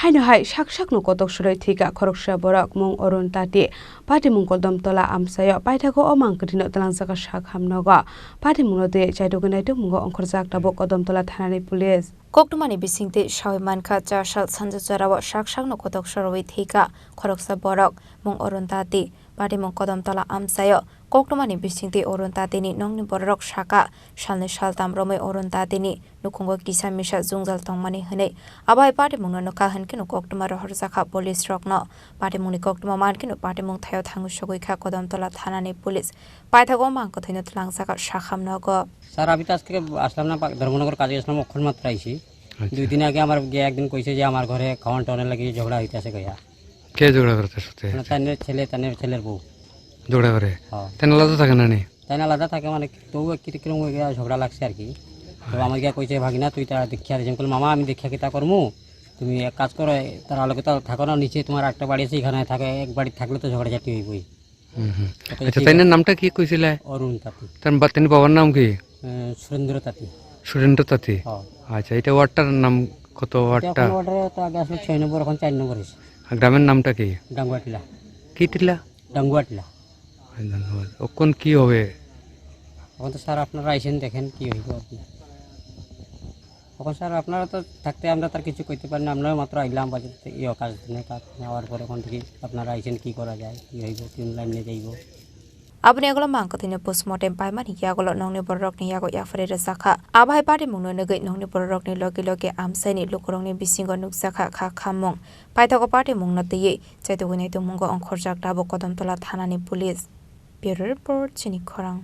Haino hai Sakno Kotok Sorowi Thwikha Khoroksa Borok mung Orun Tati Party mung Kodom Tola Amsayo Paithako Omang Kutino Talangjaka Sakhamnogo Party mung Node Chaidogunaitu mungo Onkhorjak Tabo Kodom Tola Thanani Police Koktumani bisingte Shawimanka Chashal Sanjacharawa Sakno Kotok Sorowi Thwikha Khoroksa Borok mung Orun Tati Party mung Kodom Tola Amsayo Koktumani bisingte Orun Tatini nongni Borok Saka Shalni Shaltam Romai Orun Tatini Nukungo Kisa Misha Zungjal Tongmani Hene Abai Party mung Noka Hankino Koktuma Rohorjaka Police Rokno Party mung Koktuma Mankino Party mung Thayo Thangu Shogika Kodom Tola Thanani Police Paithago Mangko Thaino Tlangsaka Sakhamnogo sir আমি তো আজকে আসলাম না ধর্মনগর কাজে আসলাম অক্ষর মাত্র আইছি দুই দিন আগে আমার গিয়ে একদিন কইছে যে আমার ঘরে খাওয়ান টাওয়ান লাগি ঝগড়া হইতাছে কইয়া কে ঝগড়া করতে সাথে তানের ছেলের বউ ঝগড়া করে তেন আলাদা থাকে না নি তাই না আলাদা থাকে মানে তো কিরকম ঝগড়া লাগছে আর কি তো আমার গিয়া কইছে ভাগিনা তুই তারা দেখিয়া দিয়েছেন কল মামা আমি দেখিয়া কিতা করমু তুমি এক কাজ করো তার আলোকে তো থাকো না নিচে তোমার একটা বাড়ি আছে এখানে থাকে এক বাড়ি থাকলে তো ঝগড়া ঝাটি হইবই আচ্ছা তাইনের নামটা কি কইছিলে অরুণ তাঁতি তার বাতেন বাবার নাম কি সুরেন্দ্র তাঁতি সুরেন্দ্র তাঁতি আচ্ছা এটা ওয়ার্ডটার নাম কত ওয়ার্ডটা ওয়ার্ডে তো আগে আসলে 6 নম্বর এখন 4 নম্বর হইছে গ্রামের নামটা কি ডাঙ্গুয়াটিলা কি টিলা ডাঙ্গুয়াটিলা ধন্যবাদ কোন কি হবে এখন তো স্যার আপনারা আইছেন দেখেন কি হইব আর কি এখন স্যার আপনারা তো থাকতে আমরা তার কিছু কইতে পারি না আমরা মাত্র আইলাম বাজারে এই কাজ নিয়ে কাজ নেওয়ার পরে এখন থেকে আপনারা আইছেন কি করা যায় কি হইব কোন লাইনে যাইব Abni agolo mangko thine postmortem paiman hiagolo nongni borok ni yago yafare resakha abai pari mungno negai nongni borok ni loge amsaini lukurong ni bisingo nuksakha kha khamong paithako party mungna teye chaitoguni to mungo onkhorjak dabo kodom tola thanani police bureau report Chini Khorang